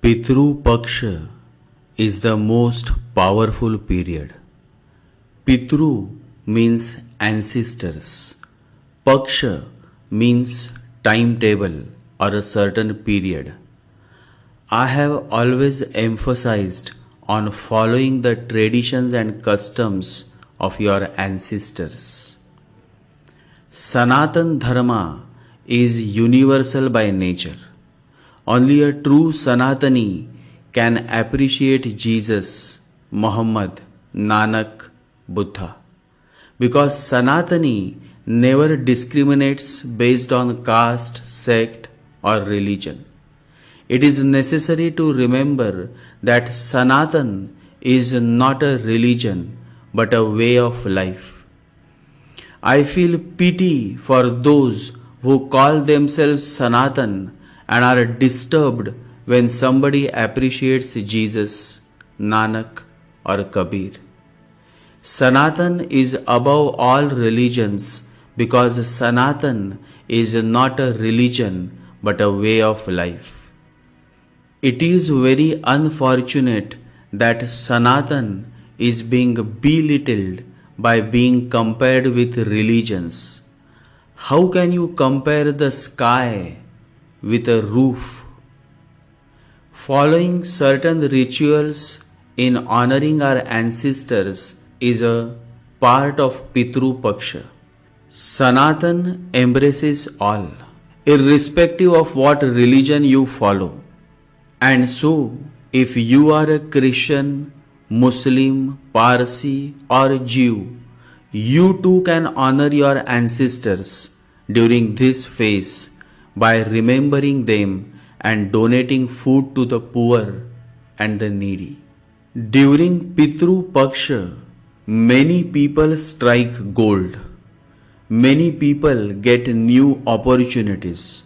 Pitru Paksha is the most powerful period. Pitru means ancestors. Paksha means timetable or a certain period. I have always emphasized on following the traditions and customs of your ancestors. Sanatan Dharma is universal by nature. Only a true Sanatani can appreciate Jesus, Muhammad, Nanak, Buddha. Because Sanatani never discriminates based on caste, sect, or religion. It is necessary to remember that Sanatan is not a religion but a way of life. I feel pity for those who call themselves Sanatan and are disturbed when somebody appreciates Jesus, Nanak, or Kabir. Sanatan is above all religions because Sanatan is not a religion but a way of life. It is very unfortunate that Sanatan is being belittled by being compared with religions. How can you compare the sky with a roof? Following certain rituals in honoring our ancestors is a part of Pitru Paksha. Sanatan embraces all, irrespective of what religion you follow. And so, if you are a Christian, Muslim, Parsi, or Jew, you too can honor your ancestors during this phase by remembering them and donating food to the poor and the needy. During Pitru Paksha, many people strike gold. Many people get new opportunities.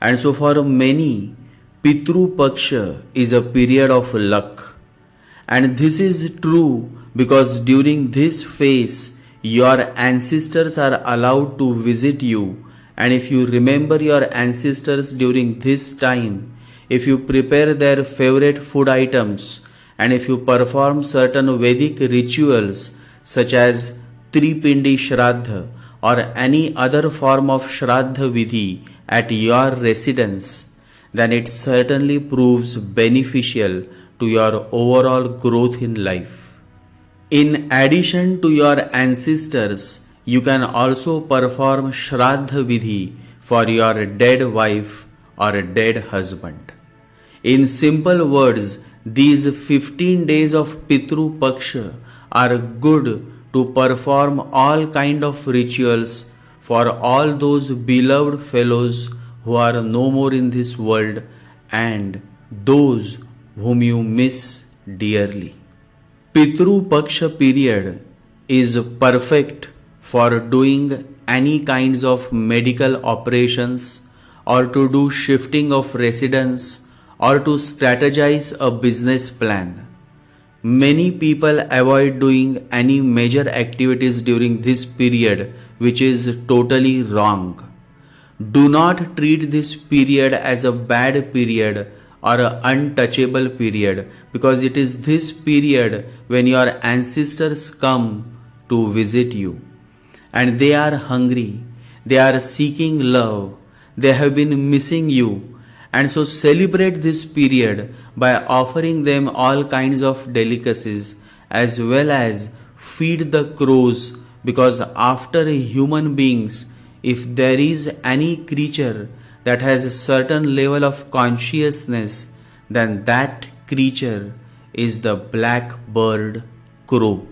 And so for many, Pitru Paksha is a period of luck. And this is true because during this phase, your ancestors are allowed to visit you. And if you remember your ancestors during this time, if you prepare their favorite food items, and if you perform certain Vedic rituals such as Tripindi Shradh or any other form of Shradh Vidhi at your residence, then it certainly proves beneficial to your overall growth in life. In addition to your ancestors, you can also perform Shraddha Vidhi for your dead wife or dead husband. In simple words, these 15 days of Pitru Paksha are good to perform all kind of rituals for all those beloved fellows who are no more in this world and those whom you miss dearly. Pitru Paksha period is perfect for doing any kinds of medical operations or to do shifting of residence or to strategize a business plan. Many people avoid doing any major activities during this period, which is totally wrong. Do not treat this period as a bad period or an untouchable period, because it is this period when your ancestors come to visit you. And they are hungry, they are seeking love, they have been missing you. And so celebrate this period by offering them all kinds of delicacies as well as feed the crows, because after human beings, if there is any creature that has a certain level of consciousness, then that creature is the black bird crow.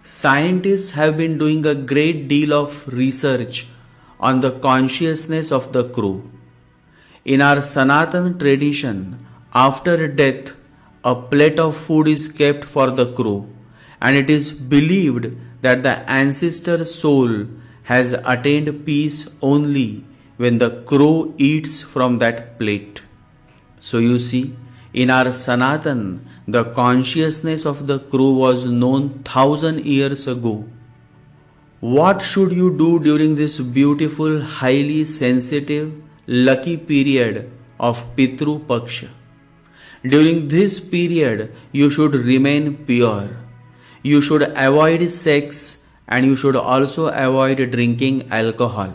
Scientists have been doing a great deal of research on the consciousness of the crow. In our Sanatan tradition, after death, a plate of food is kept for the crow, and it is believed that the ancestor soul has attained peace only when the crow eats from that plate. So you see, in our Sanatan, the consciousness of the crow was known 1,000 years ago. What should you do during this beautiful, highly sensitive, lucky period of Pitru Paksha? During this period, you should remain pure. You should avoid sex and you should also avoid drinking alcohol.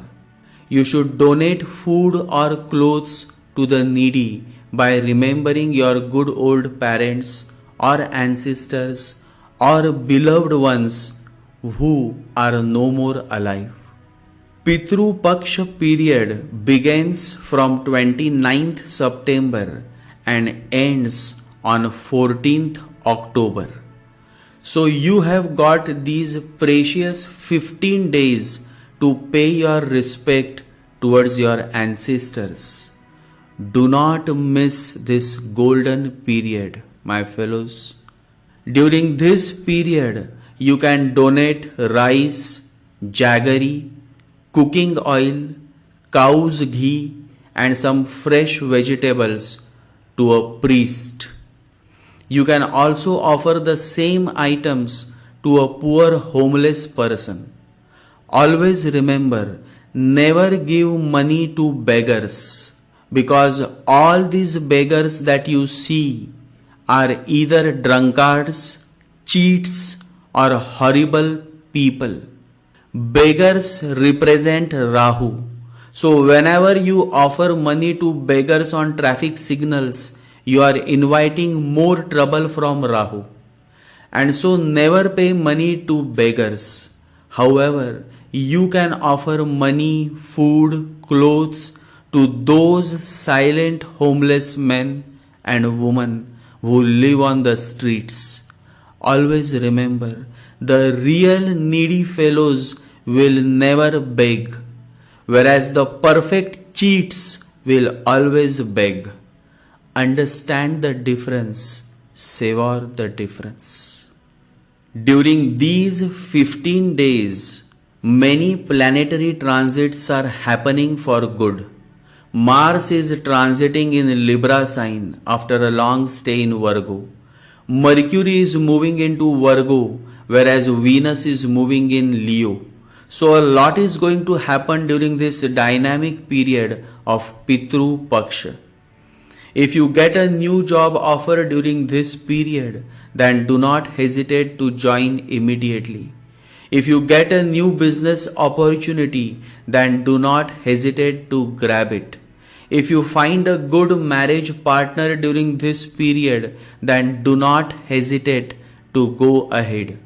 You should donate food or clothes to the needy by remembering your good old parents or ancestors or beloved ones who are no more alive. Pitru Paksha period begins from 29th September and ends on 14th October. So you have got these precious 15 days to pay your respect towards your ancestors. Do not miss this golden period, my fellows. During this period, you can donate rice, jaggery, cooking oil, cow's ghee, and some fresh vegetables to a priest. You can also offer the same items to a poor homeless person. Always remember, never give money to beggars, because all these beggars that you see are either drunkards, cheats, or horrible people. Beggars represent Rahu. So whenever you offer money to beggars on traffic signals, you are inviting more trouble from Rahu. And so never pay money to beggars. However, you can offer money, food, clothes to those silent homeless men and women who live on the streets. Always remember, the real needy fellows will never beg, whereas the perfect cheats will always beg. Understand the difference, savor the difference. During these 15 days, many planetary transits are happening for good. Mars is transiting in Libra sign after a long stay in Virgo. Mercury is moving into Virgo, whereas Venus is moving in Leo. So a lot is going to happen during this dynamic period of Pitru Paksha. If you get a new job offer during this period, then do not hesitate to join immediately. If you get a new business opportunity, then do not hesitate to grab it. If you find a good marriage partner during this period, then do not hesitate to go ahead.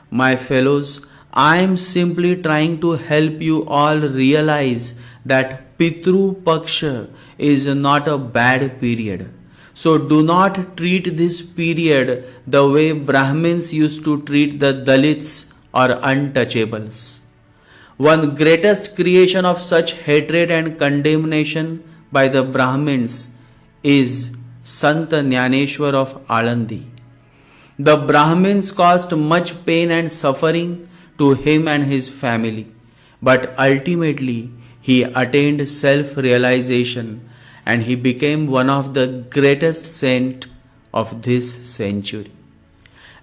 My fellows, I am simply trying to help you all realize that Pitru Paksha is not a bad period. So do not treat this period the way Brahmins used to treat the Dalits or untouchables. One greatest creation of such hatred and condemnation by the Brahmins is Sant Jnaneshwar of Alandi. The Brahmins caused much pain and suffering to him and his family, but ultimately he attained self-realization and he became one of the greatest saints of this century.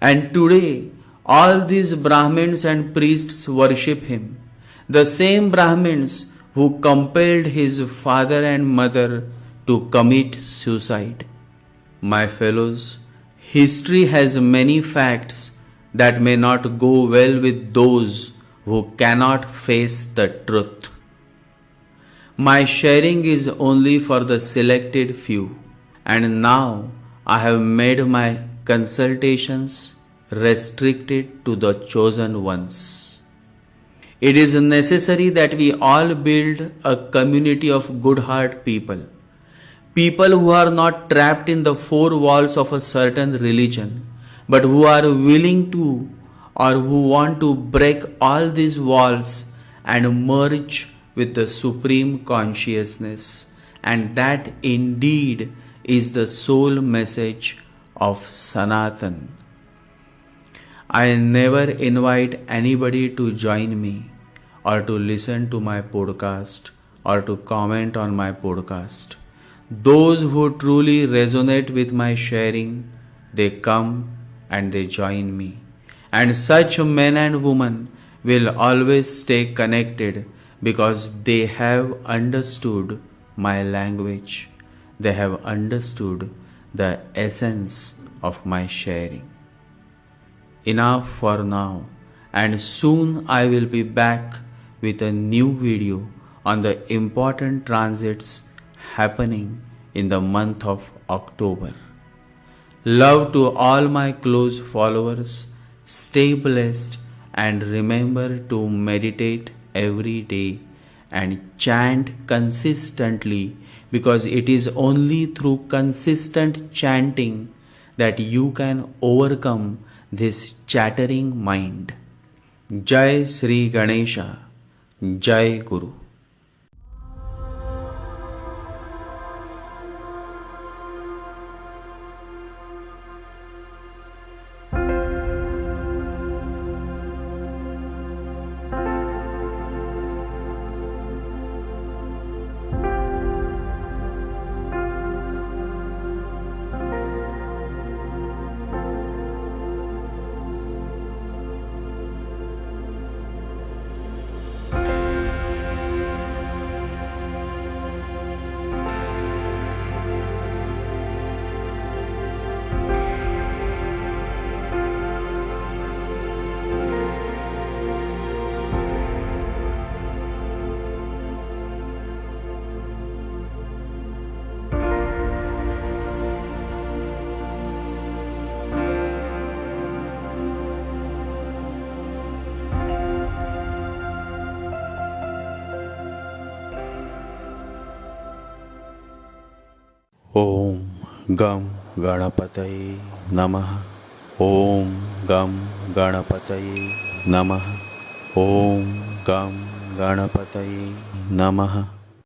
And today, all these Brahmins and priests worship him. The same Brahmins who compelled his father and mother to commit suicide. My fellows, history has many facts that may not go well with those who cannot face the truth. My sharing is only for the selected few, and now I have made my consultations restricted to the chosen ones. It is necessary that we all build a community of good-hearted people, people who are not trapped in the four walls of a certain religion, but who are willing to or who want to break all these walls and merge with the supreme consciousness. And that indeed is the soul message of Sanatan. I never invite anybody to join me or to listen to my podcast or to comment on my podcast. Those who truly resonate with my sharing, they come and they join me. And such men and women will always stay connected because they have understood my language. They have understood the essence of my sharing. Enough for now, and soon I will be back with a new video on the important transits happening in the month of October. Love to all my close followers, stay blessed, and remember to meditate every day and chant consistently, because it is only through consistent chanting that you can overcome this chattering mind. Jai Sri Ganesha, Jai Guru. Om Gam Ganapataye Namaha. Om Gam Ganapataye Namaha. Om Gam Ganapataye Namaha.